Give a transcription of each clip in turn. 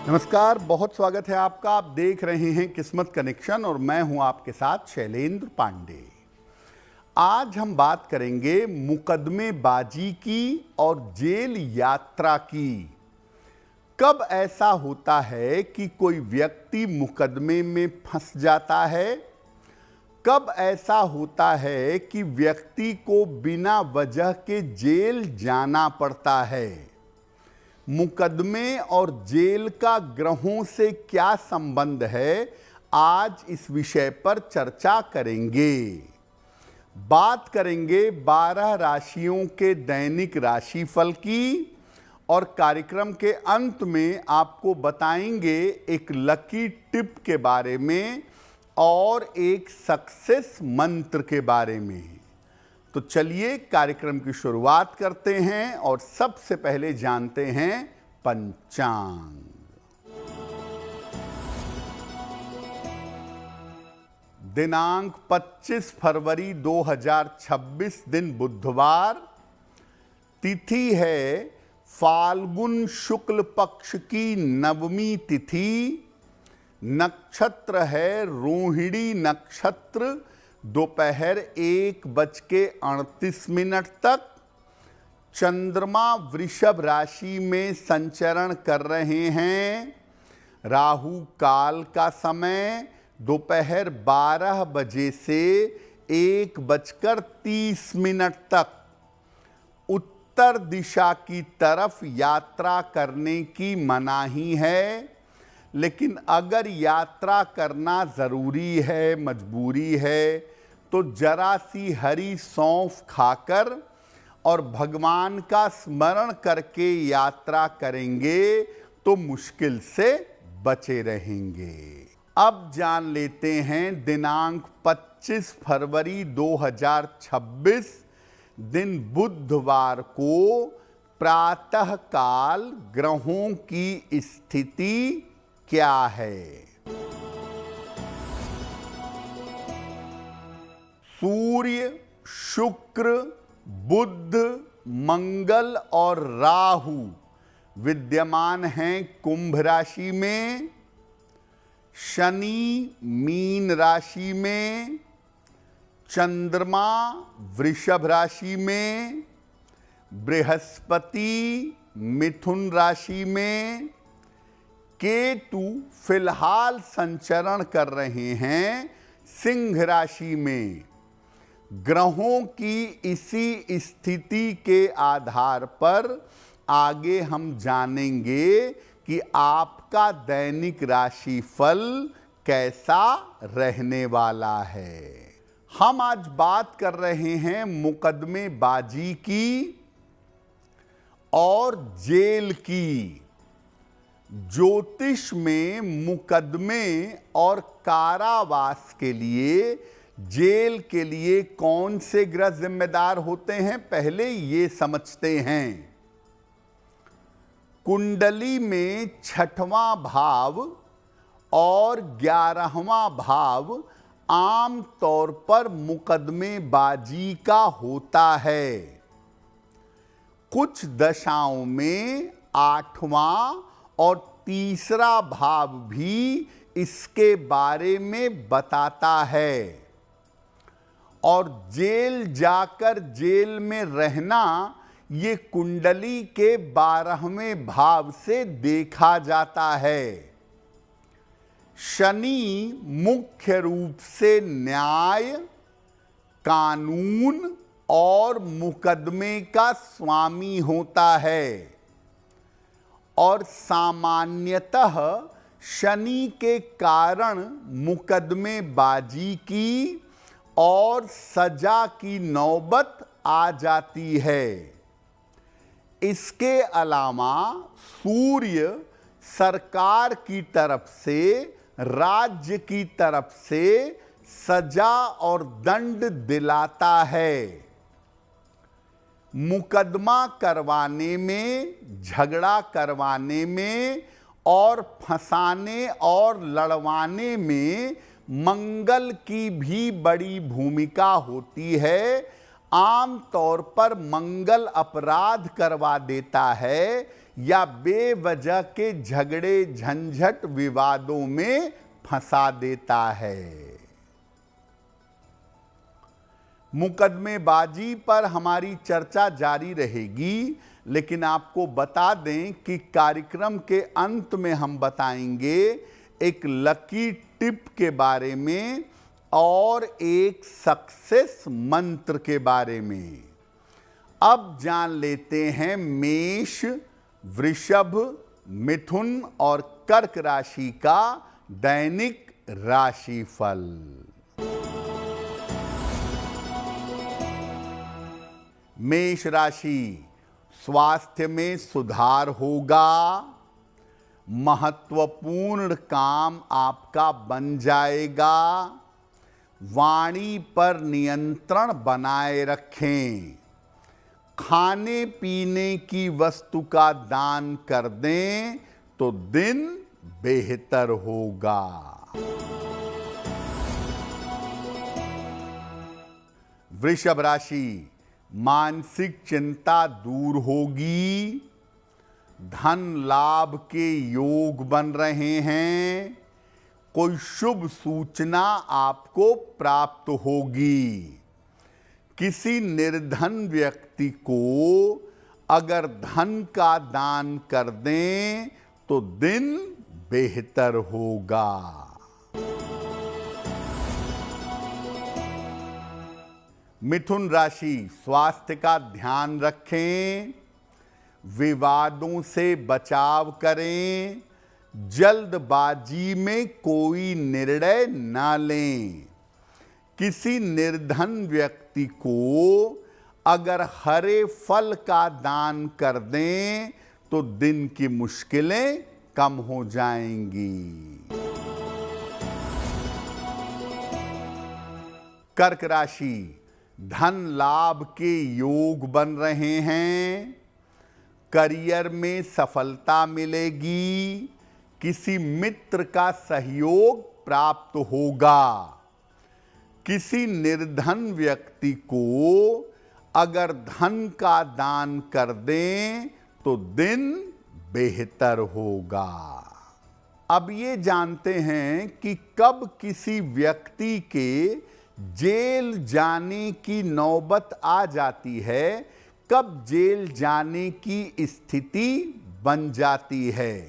नमस्कार, बहुत स्वागत है आपका। आप देख रहे हैं किस्मत कनेक्शन और मैं हूं आपके साथ शैलेंद्र पांडे। आज हम बात करेंगे मुकदमेबाजी की और जेल यात्रा की। कब ऐसा होता है कि कोई व्यक्ति मुकदमे में फंस जाता है? कब ऐसा होता है कि व्यक्ति को बिना वजह के जेल जाना पड़ता है? मुकदमे और जेल का ग्रहों से क्या संबंध है, आज इस विषय पर चर्चा करेंगे। बात करेंगे 12 राशियों के दैनिक राशिफल की और कार्यक्रम के अंत में आपको बताएंगे एक लकी टिप के बारे में और एक सक्सेस मंत्र के बारे में। तो चलिए कार्यक्रम की शुरुआत करते हैं और सबसे पहले जानते हैं पंचांग। दिनांक 25 फरवरी 2026 दिन बुधवार। तिथि है फाल्गुन शुक्ल पक्ष की नवमी तिथि। नक्षत्र है रोहिणी नक्षत्र, दोपहर 1:38 तक। चंद्रमा वृषभ राशि में संचरण कर रहे हैं। राहु काल का समय दोपहर 12 बजे से 1:30 तक। उत्तर दिशा की तरफ यात्रा करने की मनाही है, लेकिन अगर यात्रा करना ज़रूरी है, मजबूरी है, तो जरा सी हरी सौंफ खाकर और भगवान का स्मरण करके यात्रा करेंगे तो मुश्किल से बचे रहेंगे। अब जान लेते हैं दिनांक 25 फरवरी 2026 दिन बुधवार को प्रातः काल ग्रहों की स्थिति क्या है। सूर्य, शुक्र, बुध, मंगल और राहु विद्यमान हैं कुंभ राशि में। शनि मीन राशि में, चंद्रमा वृषभ राशि में, बृहस्पति मिथुन राशि में, केतु फिलहाल संचरण कर रहे हैं सिंह राशि में। ग्रहों की इसी स्थिति के आधार पर आगे हम जानेंगे कि आपका दैनिक राशिफल कैसा रहने वाला है। हम आज बात कर रहे हैं मुकदमेबाजी की और जेल की। ज्योतिष में मुकदमे और कारावास के लिए, जेल के लिए कौन से ग्रह जिम्मेदार होते हैं, पहले ये समझते हैं। कुंडली में 6वां भाव और 11वां भाव आम तौर पर मुकदमेबाजी का होता है। कुछ दशाओं में 8वां और 3रा भाव भी इसके बारे में बताता है। और जेल जाकर जेल में रहना ये कुंडली के 12वें भाव से देखा जाता है। शनि मुख्य रूप से न्याय, कानून और मुकदमे का स्वामी होता है और सामान्यतः शनि के कारण मुकदमेबाजी की और सजा की नौबत आ जाती है। इसके अलावा सूर्य सरकार की तरफ से, राज्य की तरफ से सजा और दंड दिलाता है। मुकदमा करवाने में, झगड़ा करवाने में और फंसाने और लड़वाने में मंगल की भी बड़ी भूमिका होती है। आम तौर पर मंगल अपराध करवा देता है, या बेवजह के झगड़े झंझट विवादों में फंसा देता है। मुकदमेबाजी पर हमारी चर्चा जारी रहेगी, लेकिन आपको बता दें कि कार्यक्रम के अंत में हम बताएंगे एक लकी टिप के बारे में और एक सक्सेस मंत्र के बारे में। अब जान लेते हैं मेष, वृषभ, मिथुन और कर्क राशि का दैनिक राशिफल। मेष राशि, स्वास्थ्य में सुधार होगा। महत्वपूर्ण काम आपका बन जाएगा। वाणी पर नियंत्रण बनाए रखें। खाने पीने की वस्तु का दान कर दें तो दिन बेहतर होगा। वृषभ राशि, मानसिक चिंता दूर होगी। धन लाभ के योग बन रहे हैं। कोई शुभ सूचना आपको प्राप्त होगी। किसी निर्धन व्यक्ति को अगर धन का दान कर दें तो दिन बेहतर होगा। मिथुन राशि, स्वास्थ्य का ध्यान रखें। विवादों से बचाव करें। जल्दबाजी में कोई निर्णय ना लें। किसी निर्धन व्यक्ति को अगर हरे फल का दान कर दें तो दिन की मुश्किलें कम हो जाएंगी। कर्क राशि, धन लाभ के योग बन रहे हैं। करियर में सफलता मिलेगी। किसी मित्र का सहयोग प्राप्त होगा। किसी निर्धन व्यक्ति को अगर धन का दान कर दें तो दिन बेहतर होगा। अब ये जानते हैं कि कब किसी व्यक्ति के जेल जाने की नौबत आ जाती है, कब जेल जाने की स्थिति बन जाती है।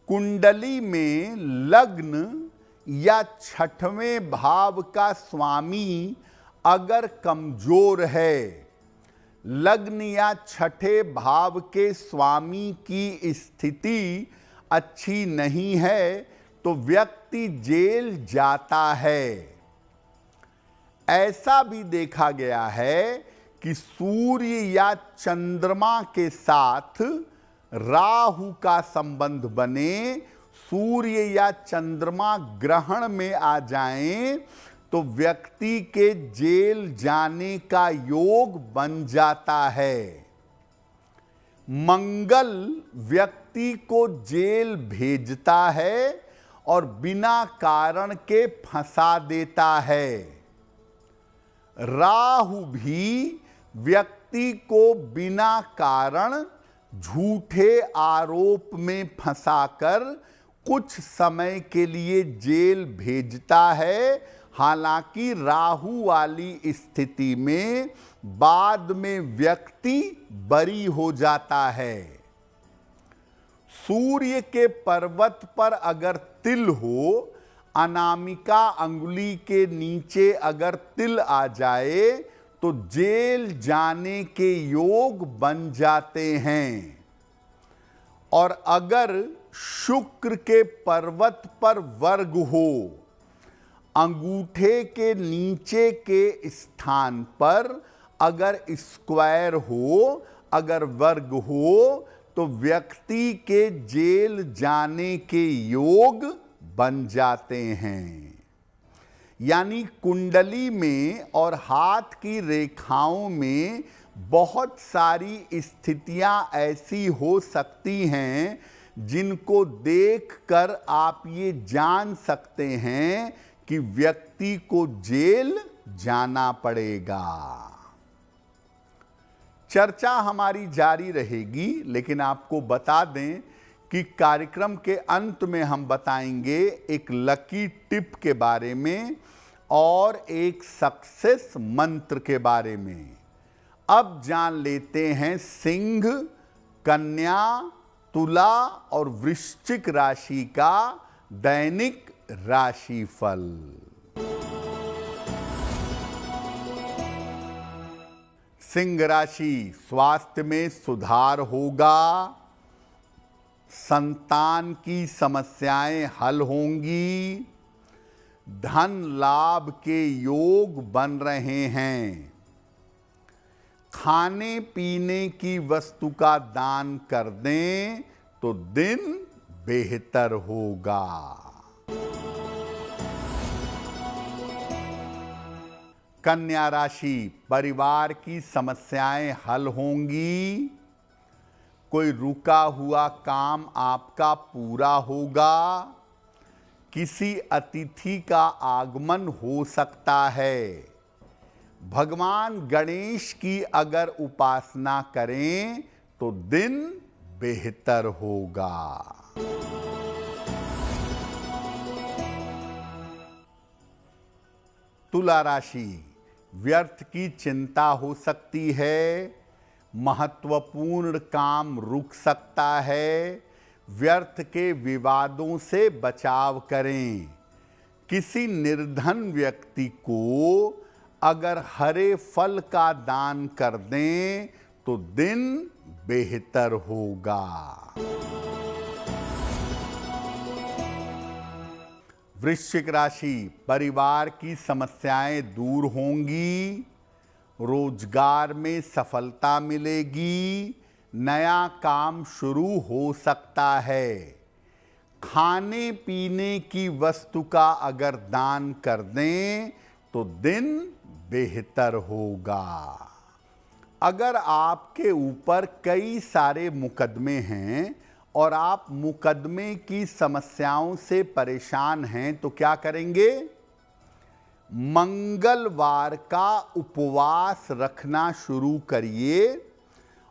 कुंडली में लग्न या छठवें भाव का स्वामी अगर कमजोर है, लग्न या छठे भाव के स्वामी की स्थिति अच्छी नहीं है तो व्यक्ति जेल जाता है। ऐसा भी देखा गया है कि सूर्य या चंद्रमा के साथ राहु का संबंध बने, सूर्य या चंद्रमा ग्रहण में आ जाएं तो व्यक्ति के जेल जाने का योग बन जाता है। मंगल व्यक्ति को जेल भेजता है और बिना कारण के फंसा देता है। राहु भी व्यक्ति को बिना कारण झूठे आरोप में फंसाकर कुछ समय के लिए जेल भेजता है। हालांकि राहु वाली स्थिति में बाद में व्यक्ति बरी हो जाता है। सूर्य के पर्वत पर अगर तिल हो, अनामिका अंगुली के नीचे अगर तिल आ जाए तो जेल जाने के योग बन जाते हैं। और अगर शुक्र के पर्वत पर वर्ग हो, अंगूठे के नीचे के स्थान पर अगर स्क्वायर हो, अगर वर्ग हो, तो व्यक्ति के जेल जाने के योग बन जाते हैं। यानी कुंडली में और हाथ की रेखाओं में बहुत सारी स्थितियां ऐसी हो सकती हैं जिनको देखकर आप ये जान सकते हैं कि व्यक्ति को जेल जाना पड़ेगा। चर्चा हमारी जारी रहेगी, लेकिन आपको बता दें कि कार्यक्रम के अंत में हम बताएंगे एक लकी टिप के बारे में और एक सक्सेस मंत्र के बारे में। अब जान लेते हैं सिंह, कन्या, तुला और वृश्चिक राशि का दैनिक राशिफल। सिंह राशि, स्वास्थ्य में सुधार होगा, संतान की समस्याएं हल होंगी, धन लाभ के योग बन रहे हैं, खाने पीने की वस्तु का दान कर दें तो दिन बेहतर होगा। कन्या राशि, परिवार की समस्याएं हल होंगी, कोई रुका हुआ काम आपका पूरा होगा, किसी अतिथि का आगमन हो सकता है। भगवान गणेश की अगर उपासना करें तो दिन बेहतर होगा। तुला राशि, व्यर्थ की चिंता हो सकती है, महत्वपूर्ण काम रुक सकता है, व्यर्थ के विवादों से बचाव करें। किसी निर्धन व्यक्ति को अगर हरे फल का दान कर दें तो दिन बेहतर होगा। वृश्चिक राशि, परिवार की समस्याएं दूर होंगी, रोजगार में सफलता मिलेगी, नया काम शुरू हो सकता है। खाने पीने की वस्तु का अगर दान कर दें तो दिन बेहतर होगा। अगर आपके ऊपर कई सारे मुकदमे हैं और आप मुकदमे की समस्याओं से परेशान हैं तो क्या करेंगे? मंगलवार का उपवास रखना शुरू करिए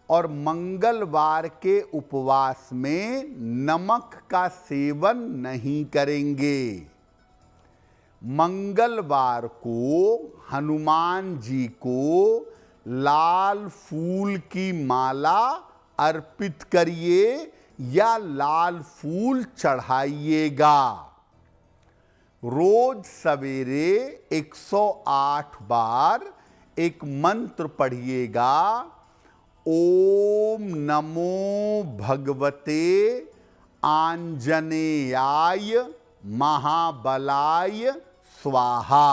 और मंगलवार के उपवास में नमक का सेवन नहीं करेंगे। मंगलवार को हनुमान जी को लाल फूल की माला अर्पित करिए या लाल फूल चढ़ाइएगा। रोज सवेरे 108 बार एक मंत्र पढ़िएगा, ओम नमो भगवते आंजनेयाय महाबलाय स्वाहा।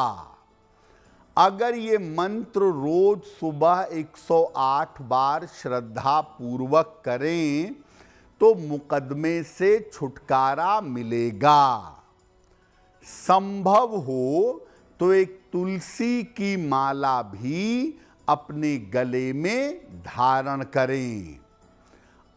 अगर ये मंत्र रोज सुबह 108 बार श्रद्धा पूर्वक करें तो मुकदमे से छुटकारा मिलेगा। संभव हो तो एक तुलसी की माला भी अपने गले में धारण करें।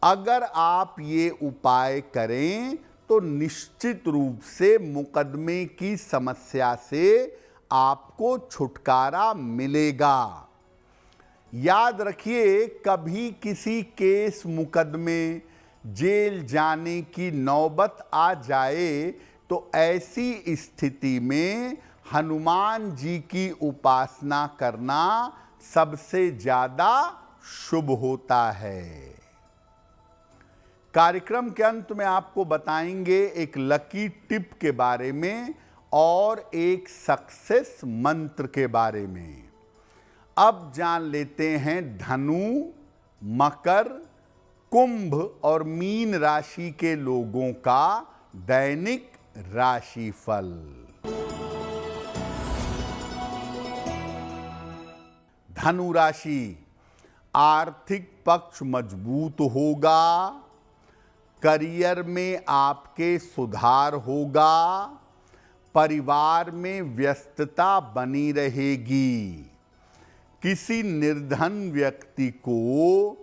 अगर आप ये उपाय करें तो निश्चित रूप से मुकदमे की समस्या से आपको छुटकारा मिलेगा। याद रखिए, कभी किसी केस मुकदमे जेल जाने की नौबत आ जाए तो ऐसी स्थिति में हनुमान जी की उपासना करना सबसे ज्यादा शुभ होता है। कार्यक्रम के अंत में आपको बताएंगे एक लकी टिप के बारे में और एक सक्सेस मंत्र के बारे में। अब जान लेते हैं धनु, मकर, कुंभ और मीन राशि के लोगों का दैनिक राशिफल। धनु राशि, आर्थिक पक्ष मजबूत होगा, करियर में आपके सुधार होगा, परिवार में व्यस्तता बनी रहेगी। किसी निर्धन व्यक्ति को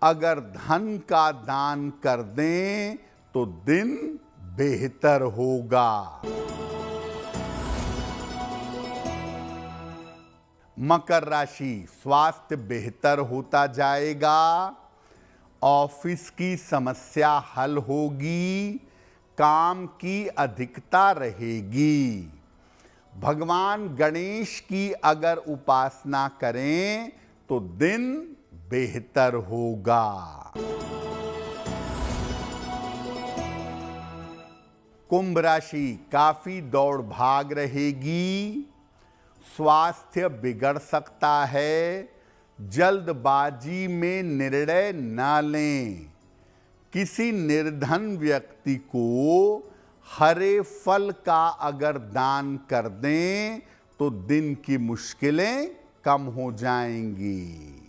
अगर धन का दान कर दें तो दिन बेहतर होगा। मकर राशि, स्वास्थ्य बेहतर होता जाएगा, ऑफिस की समस्या हल होगी, काम की अधिकता रहेगी। भगवान गणेश की अगर उपासना करें तो दिन बेहतर होगा। कुंभ राशि, काफी दौड़ भाग रहेगी, स्वास्थ्य बिगड़ सकता है, जल्दबाजी में निर्णय न लें। किसी निर्धन व्यक्ति को हरे फल का अगर दान कर दें तो दिन की मुश्किलें कम हो जाएंगी।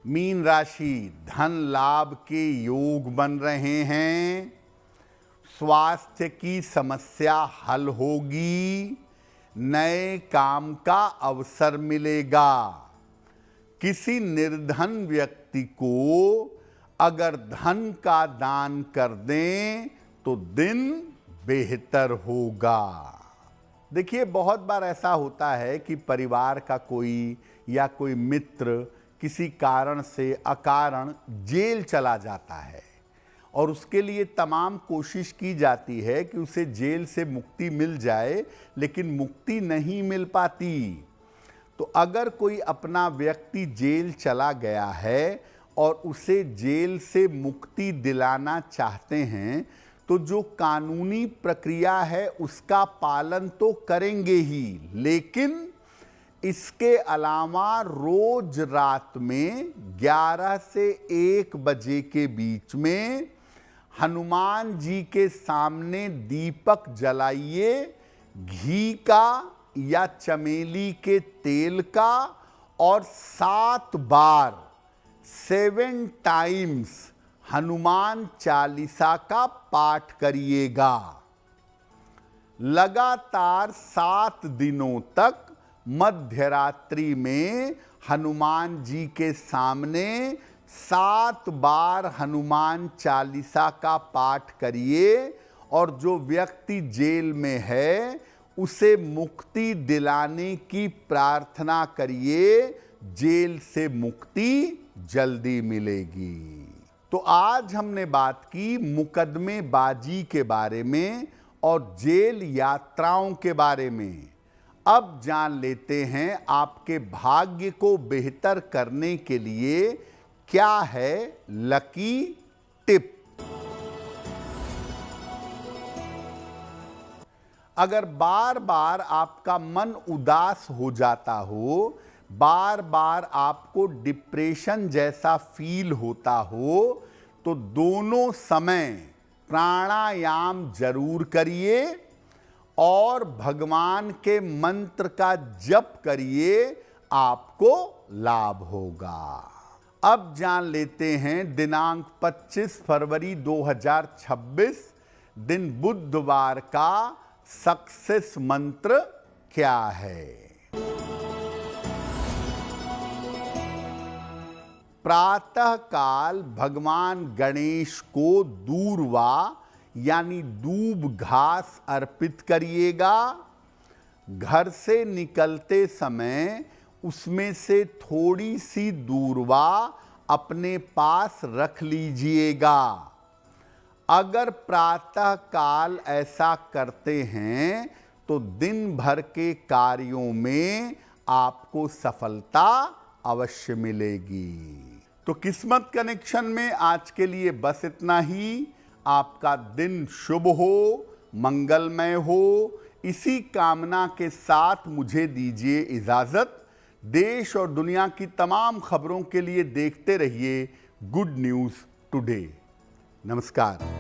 मीन राशि, धन लाभ के योग बन रहे हैं, स्वास्थ्य की समस्या हल होगी, नए काम का अवसर मिलेगा। किसी निर्धन व्यक्ति को अगर धन का दान कर दें तो दिन बेहतर होगा। देखिए, बहुत बार ऐसा होता है कि परिवार का कोई या कोई मित्र किसी कारण से अकारण जेल चला जाता है और उसके लिए तमाम कोशिश की जाती है कि उसे जेल से मुक्ति मिल जाए, लेकिन मुक्ति नहीं मिल पाती। तो अगर कोई अपना व्यक्ति जेल चला गया है और उसे जेल से मुक्ति दिलाना चाहते हैं तो जो कानूनी प्रक्रिया है उसका पालन तो करेंगे ही, लेकिन इसके अलावा रोज रात में 11 से 1 बजे के बीच में हनुमान जी के सामने दीपक जलाइए, घी का या चमेली के तेल का, और 7 बार 7 टाइम्स हनुमान चालीसा का पाठ करिएगा। लगातार 7 दिनों तक मध्य रात्रि में हनुमान जी के सामने 7 बार हनुमान चालीसा का पाठ करिए और जो व्यक्ति जेल में है उसे मुक्ति दिलाने की प्रार्थना करिए, जेल से मुक्ति जल्दी मिलेगी। तो आज हमने बात की मुकदमेबाजी के बारे में और जेल यात्राओं के बारे में। अब जान लेते हैं आपके भाग्य को बेहतर करने के लिए क्या है लकी टिप। अगर बार बार आपका मन उदास हो जाता हो, बार बार आपको डिप्रेशन जैसा फील होता हो, तो दोनों समय प्राणायाम जरूर करिए और भगवान के मंत्र का जप करिए, आपको लाभ होगा। अब जान लेते हैं दिनांक 25 फरवरी 2026 दिन बुधवार का सक्सेस मंत्र क्या है। प्रातः काल भगवान गणेश को दूर्वा यानी दूब घास अर्पित करिएगा। घर से निकलते समय उसमें से थोड़ी सी दूर्वा अपने पास रख लीजिएगा। अगर प्रातः काल ऐसा करते हैं तो दिन भर के कार्यों में आपको सफलता अवश्य मिलेगी। तो किस्मत कनेक्शन में आज के लिए बस इतना ही। आपका दिन शुभ हो, मंगलमय हो, इसी कामना के साथ मुझे दीजिए इजाजत। देश और दुनिया की तमाम खबरों के लिए देखते रहिए गुड न्यूज़ टुडे। नमस्कार।